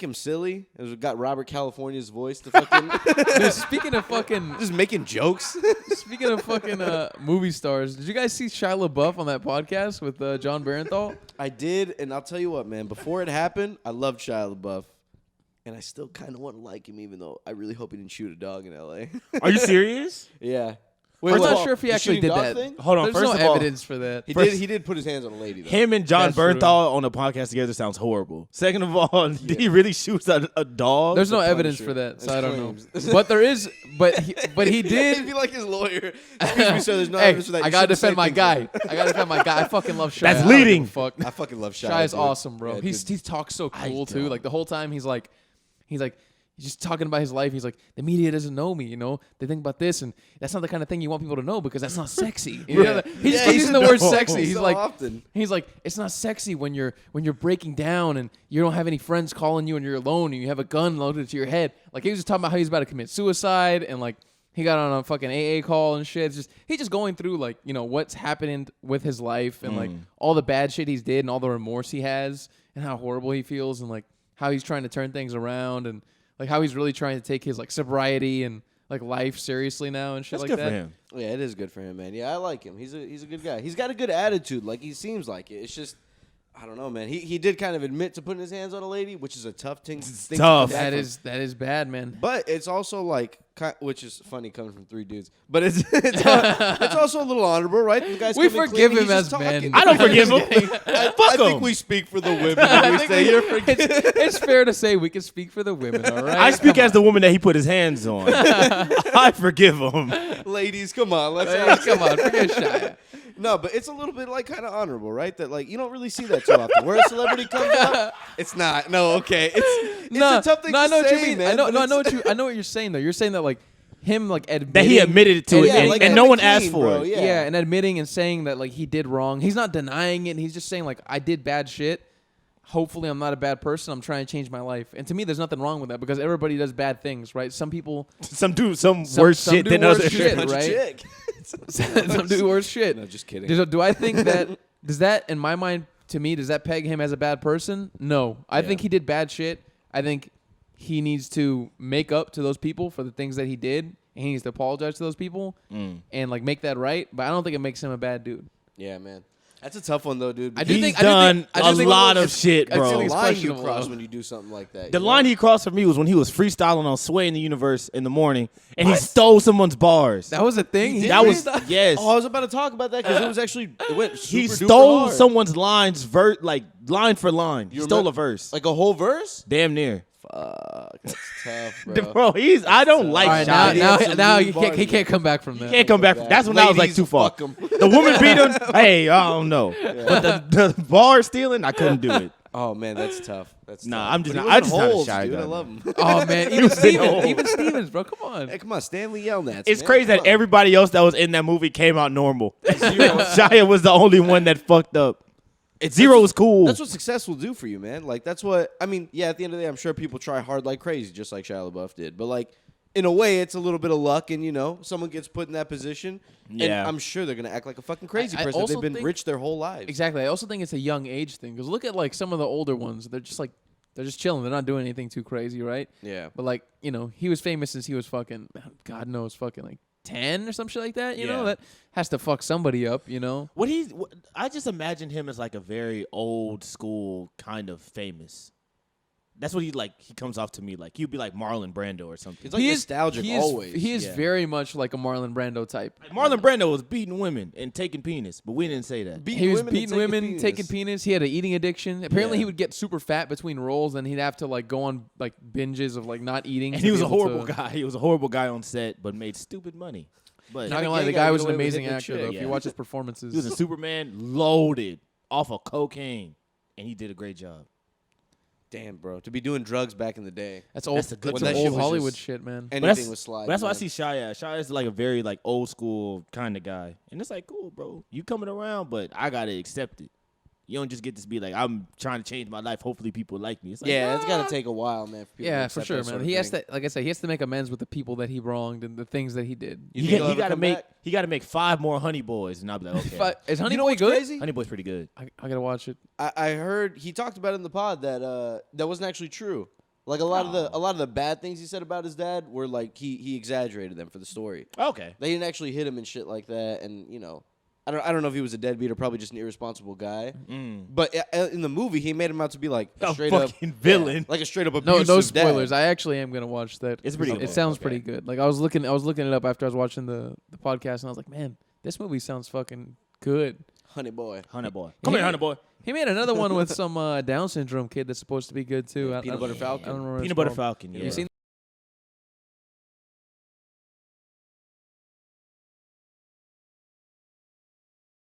him silly. It got Robert California's voice to fucking Dude, speaking of fucking just making jokes. speaking of fucking movie stars, did you guys see Shia LaBeouf on that podcast with John Barenthal? I did, and I'll tell you what, man. Before it happened, I loved Shia LaBeouf, and I still kind of want to like him, even though I really hope he didn't shoot a dog in L.A. Are you serious? Yeah. I'm not sure if he actually did that. Thing? Hold on. There's First no of all, evidence for that. He did put his hands on a lady, though. him and John That's true. Bernthal on a podcast together sounds horrible. Second of all, did he really shoot a dog? There's no Punisher. evidence for that, so That's I don't know. claims. But there is. But he He'd did. be like his lawyer. Excuse me, sir. There's no Hey, evidence for that. I You gotta shouldn't say defend my things guy. like that. I gotta defend my guy. I fucking love Shia. That's I don't give a leading. Fuck. I fucking love Shia. Shia's dude. awesome, bro. Yeah, He talks so cool too. don't. Like the whole time he's like, he's just talking about his life. He's like, the media doesn't know me, you know. They think about this, and that's not the kind of thing you want people to know because that's not sexy. You know? He's Yeah, just using the word no. sexy. He's So like, often. he's like, it's not sexy when you're breaking down and you don't have any friends calling you and you're alone and you have a gun loaded to your head. Like he was just talking about how he's about to commit suicide and like he got on a fucking AA call and shit. It's just he's just going through like, you know, what's happening with his life and like all the bad shit he's did and all the remorse he has and how horrible he feels and like how he's trying to turn things around and like how he's really trying to take his like sobriety and like life seriously now and shit That's like good that. for him. Yeah, it is good for him, man. Yeah, I like him. He's a good guy. He's got a good attitude. Like he seems like it. It's just I don't know, man. He did kind of admit to putting his hands on a lady, which is a tough thing. To tough. come back That is bad, man. But it's also like, which is funny coming from three dudes. But it's also a little honorable, right? The guy's We coming forgive clean, him he's just as men. talking. I don't forgive him. I Fuck think him. we speak for the women when we say you're forgiven. It's fair to say we can speak for the women, all right? I speak as the woman that he put his hands on. I forgive him. Ladies, come on, let's Hey, come on, forget Shia. No, but it's a little bit like kind of honorable, right? That like you don't really see that too often. Where a celebrity comes up, it's not. No, okay, it's a tough thing I to know what say, you mean. man. I know what you're saying though. You're saying that like him like admitting That he admitted to it, Yeah, and, like, and no coming one asked clean, for bro, it. yeah. and admitting and saying that like he did wrong. He's not denying it. And he's just saying like I did bad shit. Hopefully I'm not a bad person. I'm trying to change my life. And to me, there's nothing wrong with that because everybody does bad things, right? Some people Some do worse some shit do than worse others. shit. Punch a right? chick. some do worse shit. No, just kidding. Do I think does that in my mind to me does that peg him as a bad person? No. I think he did bad shit. I think he needs to make up to those people for the things that he did. And he needs to apologize to those people and like make that right. But I don't think it makes him a bad dude. Yeah, man. That's a tough one though, dude. I do He's think done I do a think lot of it's- shit, I do bro. think it's line you questionable, cross though. when you do something like that. The you know? line he crossed for me was when he was freestyling on Sway in the Universe in the morning, and he stole someone's bars. That was a thing. did That was freestyle? yes. Oh, I was about to talk about that because it was actually it went super He duper stole hard. someone's lines, like line for line. He stole a verse, like a whole verse. damn near. Fuck, that's tough, bro. Bro, I don't like All right, Shia. now Some he bars, can't come back from that. Can't come back. That's when I was like Ladies, too far. fuck 'em. The woman beat him. Hey, I don't know. But the bar stealing, I couldn't do it. Oh man, that's tough. That's Nah, tough. I'm just But not- he I'm was just in not a holes, shy dude. guy, I love him. Oh man, even Stevens, bro. Come on. Hey, come on, Stanley Yelnats. It's man. crazy Come that on. everybody else that was in that movie came out normal. Shia was the only one that fucked up. Zero was cool. That's what success will do for you, man. Like that's what I mean. Yeah, at the end of the day, I'm sure people try hard like crazy, just like Shia LaBeouf did. But like in a way, it's a little bit of luck, and you know, someone gets put in that position, Yeah. and I'm sure they're gonna act like a fucking crazy I person. also They've been think- rich their whole lives. Exactly. I also think it's a young age thing because look at like some of the older ones. They're just chilling. They're not doing anything too crazy, right? Yeah. But like you know, he was famous since he was fucking God knows fucking like 10 or some shit like that. You know Yeah. that has to fuck somebody up. You know. I just imagine him as like a very old school kind of famous. That's what he comes off to me like. He'd be like Marlon Brando or something. It's like nostalgic always. He is Yeah. very much like a Marlon Brando type. Marlon Brando was beating women and taking penis, but we didn't say that. He was and beating women, taking penis. He had an eating addiction. Apparently, Yeah. he would get super fat between roles, and he'd have to like go on like binges of like not eating. And to he was be a able horrible to- guy. He was a horrible guy on set, but made stupid money. But Not gonna Yeah, lie, the you guy gotta was get an away with amazing hitting a actor. chick. Though, if Yeah. you watch his performances, he was a Superman loaded off of cocaine, and he did a great job. Damn, bro, to be doing drugs back in the day. that's old. That's a good That's one. some That shit old was Hollywood just- shit, man. Anything was slide. But that's why I man. see Shia. Shia is like a very like old school kind of guy, and it's like cool, bro. You coming around, but I gotta accept it. You don't just get to be like, I'm trying to change my life. Hopefully, people like me. It's like, Yeah, it's gotta take a while, man. For people to Yeah, for accept sure, that sort man. of He has thing. to, like I said, he has to make amends with the people that he wronged and the things that he did. You He, think he'll he ever gotta come make back? he gotta make 5 more Honey Boys, and I'll be like, okay. But is Honey You know Boy what's good? crazy? Honey Boy's pretty good. I gotta watch it. I heard he talked about it in the pod that that wasn't actually true. Like a lot of the bad things he said about his dad were like he exaggerated them for the story. Okay. They didn't actually hit him and shit like that, and I don't know if he was a deadbeat or probably just an irresponsible guy. But in the movie, he made him out to be like a straight fucking villain. like a straight up abusive No spoilers. dad. I actually am gonna watch that. It's pretty It good. sounds Okay. pretty good. Like I was looking it up after I was watching the podcast, and I was like, man, this movie sounds fucking good. Honey boy. Honey boy. Come here, honey boy. He made another one with some Down syndrome kid that's supposed to be good too. Peanut Butter Falcon. I don't remember what Peanut it's Butter called. Falcon. Have Yeah. you seen